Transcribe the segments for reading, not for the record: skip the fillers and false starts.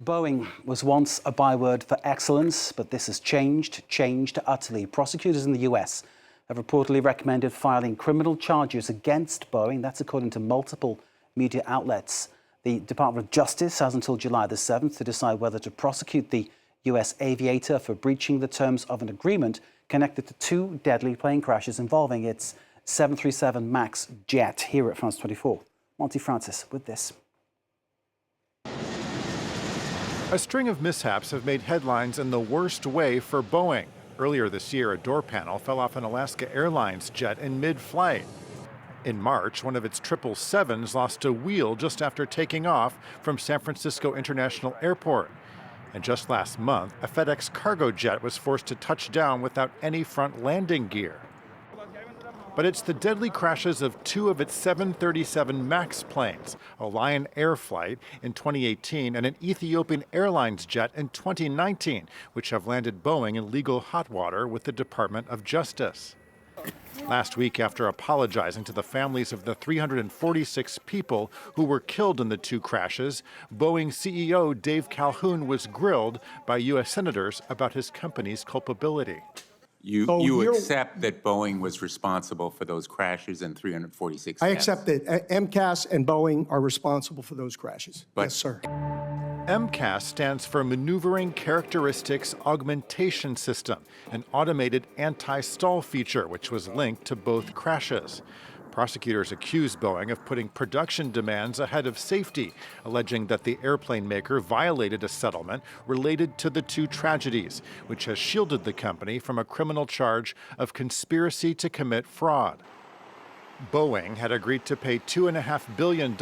Boeing was once a byword for excellence, but this has changed utterly. Prosecutors in the US have reportedly recommended filing criminal charges against Boeing. That's according to multiple media outlets. The Department of Justice has until July the 7th to decide whether to prosecute the US aviator for breaching the terms of an agreement connected to two deadly plane crashes involving its 737 MAX jet. Here at France 24, Monty Francis with this. A string of mishaps have made headlines in the worst way for Boeing. Earlier this year, a door panel fell off an Alaska Airlines jet in mid-flight. In March, one of its 777s lost a wheel just after taking off from San Francisco International Airport. And just last month, a FedEx cargo jet was forced to touch down without any front landing gear. But it's the deadly crashes of two of its 737 MAX planes, a Lion Air flight in 2018 and an Ethiopian Airlines jet in 2019, which have landed Boeing in legal hot water with the Department of Justice. Last week, after apologizing to the families of the 346 people who were killed in the two crashes, Boeing CEO Dave Calhoun was grilled by U.S. senators about his company's culpability. You accept that Boeing was responsible for those crashes and 346 deaths? I accept that MCAS and Boeing are responsible for those crashes. Yes, sir. MCAS stands for Maneuvering Characteristics Augmentation System, an automated anti-stall feature which was linked to both crashes. Prosecutors accuse Boeing of putting production demands ahead of safety, alleging that the airplane maker violated a settlement related to the two tragedies, which has shielded the company from a criminal charge of conspiracy to commit fraud. Boeing had agreed to pay $2.5 billion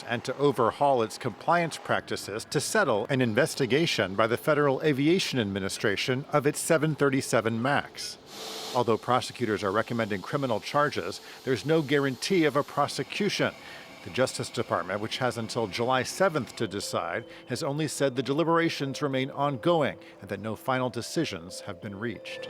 and to overhaul its compliance practices to settle an investigation by the Federal Aviation Administration of its 737 MAX. Although prosecutors are recommending criminal charges, there's no guarantee of a prosecution. The Justice Department, which has until July 7th to decide, has only said the deliberations remain ongoing and that no final decisions have been reached.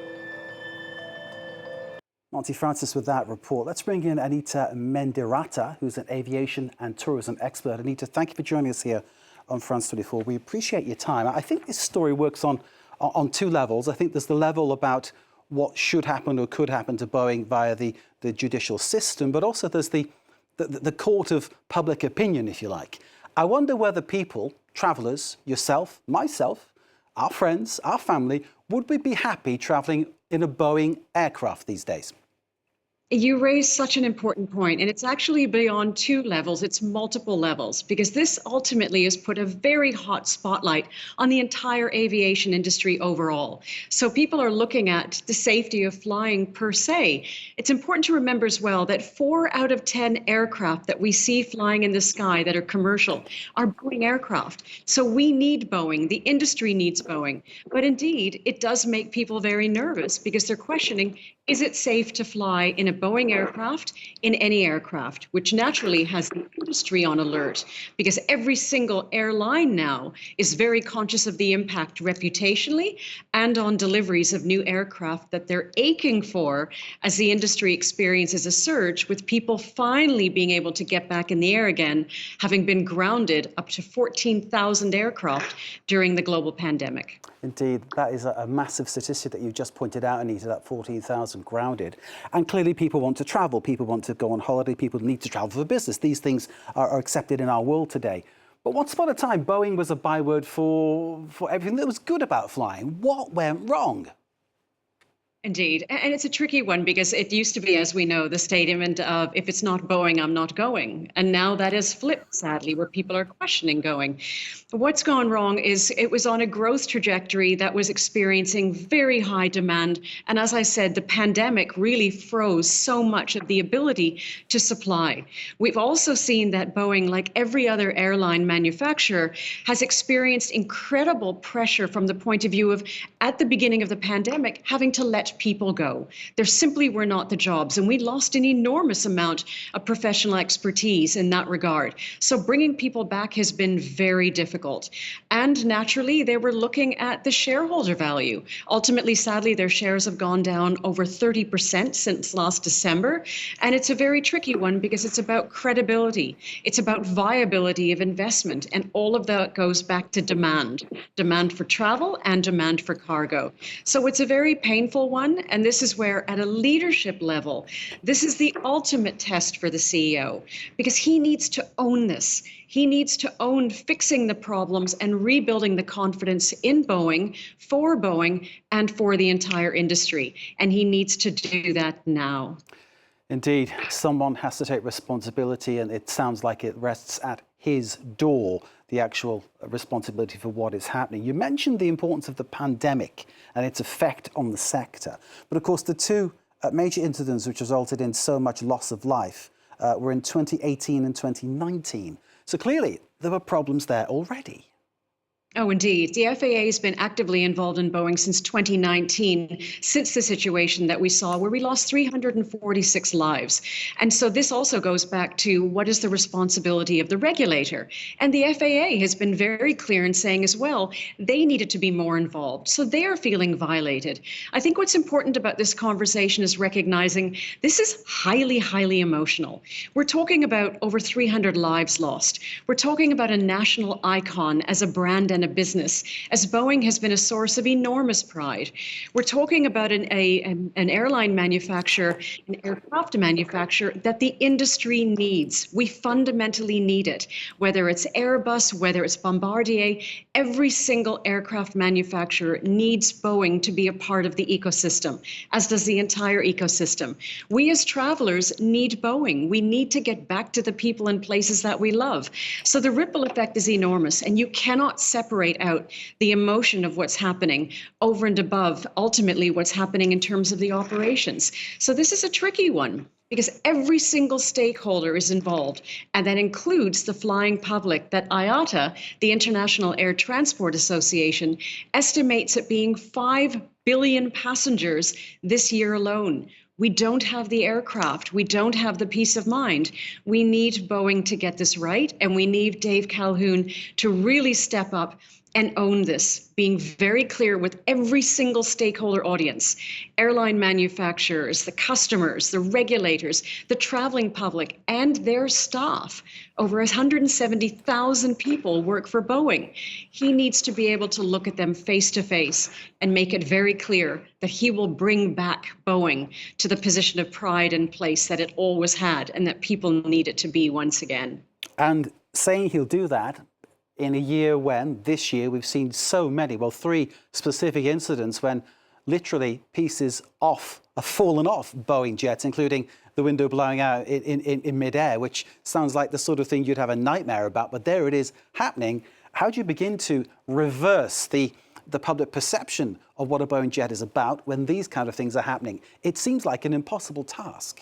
Monty Francis with that report. Let's bring in Anita Mendirata, who's an aviation and tourism expert. Anita, thank you for joining us here on France 24. We appreciate your time. I think this story works on two levels. I think there's the level about what should happen or could happen to Boeing via the judicial system, but also there's the court of public opinion, if you like. I wonder whether people, travellers, yourself, myself, our friends, our family, would we be happy travelling in a Boeing aircraft these days? You raise such an important point, and it's actually beyond two levels, it's multiple levels, because this ultimately has put a very hot spotlight on the entire aviation industry overall. So people are looking at the safety of flying per se. It's important to remember as well that 4 out of 10 aircraft that we see flying in the sky that are commercial are Boeing aircraft. So we need Boeing, the industry needs Boeing. But indeed, it does make people very nervous because they're questioning, is it safe to fly in a Boeing aircraft, in any aircraft, which naturally has the industry on alert because every single airline now is very conscious of the impact reputationally and on deliveries of new aircraft that they're aching for as the industry experiences a surge with people finally being able to get back in the air again, having been grounded up to 14,000 aircraft during the global pandemic. Indeed, that is a massive statistic that you just pointed out, Anita, that 14,000 grounded. And clearly people want to travel, people want to go on holiday, people need to travel for business. These things are accepted in our world today. But once upon a time, Boeing was a byword for everything that was good about flying. What went wrong? Indeed. And it's a tricky one because it used to be, as we know, the statement of, if it's not Boeing, I'm not going. And now that has flipped, sadly, where people are questioning going. What's gone wrong is it was on a growth trajectory that was experiencing very high demand. And as I said, the pandemic really froze so much of the ability to supply. We've also seen that Boeing, like every other airline manufacturer, has experienced incredible pressure from the point of view of, at the beginning of the pandemic, having to let people go. There simply were not the jobs, and we lost an enormous amount of professional expertise in that regard. So bringing people back has been very difficult. And naturally, they were looking at the shareholder value. Ultimately, sadly, their shares have gone down over 30% since last December. And it's a very tricky one because it's about credibility. It's about viability of investment. And all of that goes back to demand for travel and demand for cargo. So it's a very painful one. And this is where, at a leadership level, this is the ultimate test for the CEO, because he needs to own this. He needs to own fixing the problems and rebuilding the confidence in Boeing, for Boeing, and for the entire industry. And he needs to do that now. Indeed, someone has to take responsibility, and it sounds like it rests at his door, the actual responsibility for what is happening. You mentioned the importance of the pandemic and its effect on the sector. But of course, the two major incidents which resulted in so much loss of life were in 2018 and 2019. So clearly, there were problems there already. Oh, indeed. The FAA has been actively involved in Boeing since 2019, since the situation that we saw where we lost 346 lives. And so this also goes back to what is the responsibility of the regulator. And the FAA has been very clear in saying as well, they needed to be more involved. So they are feeling violated. I think what's important about this conversation is recognizing this is highly, highly emotional. We're talking about over 300 lives lost. We're talking about a national icon as a brand and a business, as Boeing has been a source of enormous pride. We're talking about an airline manufacturer, an aircraft manufacturer that the industry needs. We fundamentally need it, whether it's Airbus, whether it's Bombardier. Every single aircraft manufacturer needs Boeing to be a part of the ecosystem, as does the entire ecosystem. We as travelers need Boeing. We need to get back to the people and places that we love. So the ripple effect is enormous, and you cannot separate out the emotion of what's happening over and above ultimately what's happening in terms of the operations. So this is a tricky one because every single stakeholder is involved, and that includes the flying public that IATA, the International Air Transport Association, estimates at being 5 billion passengers this year alone. We don't have the aircraft. We don't have the peace of mind. We need Boeing to get this right, and we need Dave Calhoun to really step up and own this, being very clear with every single stakeholder audience, airline manufacturers, the customers, the regulators, the traveling public, and their staff. Over 170,000 people work for Boeing. He needs to be able to look at them face to face and make it very clear that he will bring back Boeing to the position of pride and place that it always had and that people need it to be once again. And saying he'll do that in a year when, this year, we've seen so many, well, 3 specific incidents when literally pieces have fallen off Boeing jets, including the window blowing out in midair, which sounds like the sort of thing you'd have a nightmare about, but there it is happening. How do you begin to reverse the public perception of what a Boeing jet is about when these kind of things are happening? It seems like an impossible task.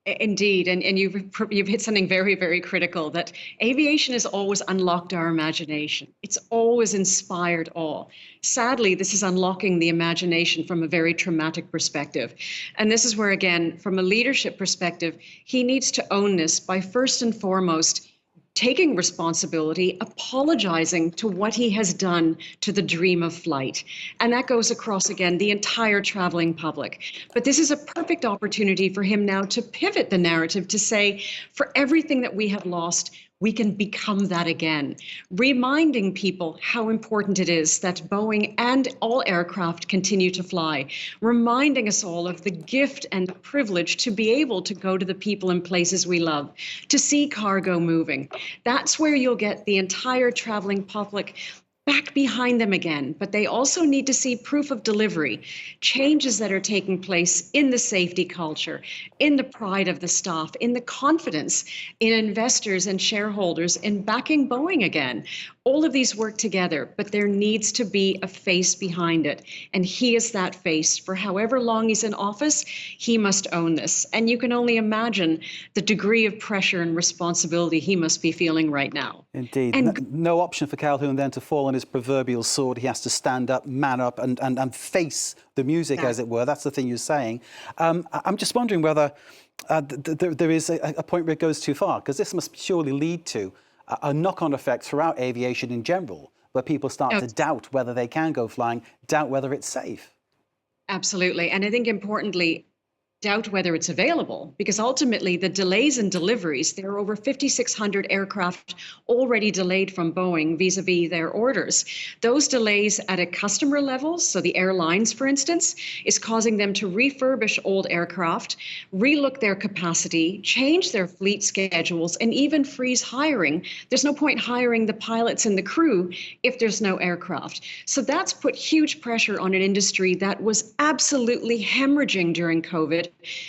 Indeed, and you've hit something very, very critical, that aviation has always unlocked our imagination. It's always inspired awe. Sadly, this is unlocking the imagination from a very traumatic perspective. And this is where, again, from a leadership perspective, he needs to own this by first and foremost taking responsibility, apologizing to what he has done to the dream of flight. And that goes across, again, the entire traveling public. But this is a perfect opportunity for him now to pivot the narrative to say, for everything that we have lost, we can become that again, reminding people how important it is that Boeing and all aircraft continue to fly, reminding us all of the gift and the privilege to be able to go to the people and places we love, to see cargo moving. That's where you'll get the entire traveling public back behind them again, but they also need to see proof of delivery, changes that are taking place in the safety culture, in the pride of the staff, in the confidence in investors and shareholders in backing Boeing again. All of these work together, but there needs to be a face behind it. And he is that face. For however long he's in office, he must own this. And you can only imagine the degree of pressure and responsibility he must be feeling right now. Indeed. And No option for Calhoun then to fall on his proverbial sword. He has to stand up, man up, and face the music, as it were. That's the thing you're saying. I'm just wondering whether there is a point where it goes too far, because this must surely lead to a knock-on effect throughout aviation in general, where people start to doubt whether they can go flying, doubt whether it's safe. Absolutely. And I think importantly, doubt whether it's available, because ultimately the delays in deliveries, there are over 5,600 aircraft already delayed from Boeing vis-a-vis their orders. Those delays at a customer level, so the airlines, for instance, is causing them to refurbish old aircraft, relook their capacity, change their fleet schedules, and even freeze hiring. There's no point hiring the pilots and the crew if there's no aircraft. So that's put huge pressure on an industry that was absolutely hemorrhaging during COVID,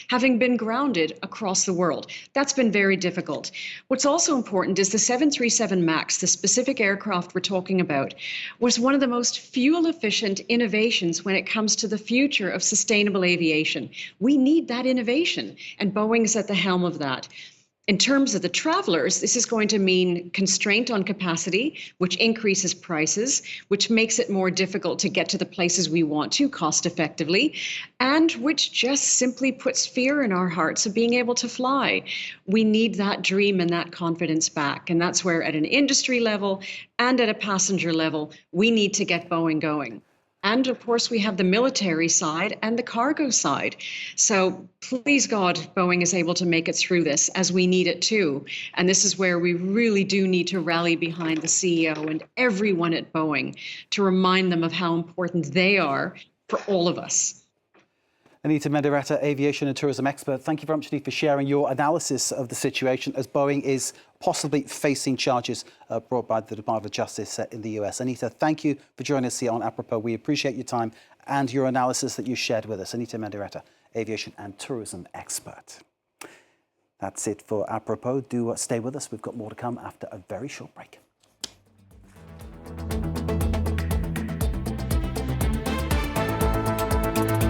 having been grounded across the world. That's been very difficult. What's also important is the 737 MAX, the specific aircraft we're talking about, was one of the most fuel-efficient innovations when it comes to the future of sustainable aviation. We need that innovation, and Boeing's at the helm of that. In terms of the travelers, this is going to mean constraint on capacity, which increases prices, which makes it more difficult to get to the places we want to cost effectively, and which just simply puts fear in our hearts of being able to fly. We need that dream and that confidence back. And that's where at an industry level and at a passenger level, we need to get Boeing going. And of course, we have the military side and the cargo side. So please God, Boeing is able to make it through this, as we need it too. And this is where we really do need to rally behind the CEO and everyone at Boeing to remind them of how important they are for all of us. Anita Mendiretta, aviation and tourism expert, thank you very much indeed for sharing your analysis of the situation as Boeing is possibly facing charges brought by the Department of Justice in the US. Anita, thank you for joining us here on Apropos. We appreciate your time and your analysis that you shared with us. Anita Mendiretta, aviation and tourism expert. That's it for Apropos. Do stay with us. We've got more to come after a very short break.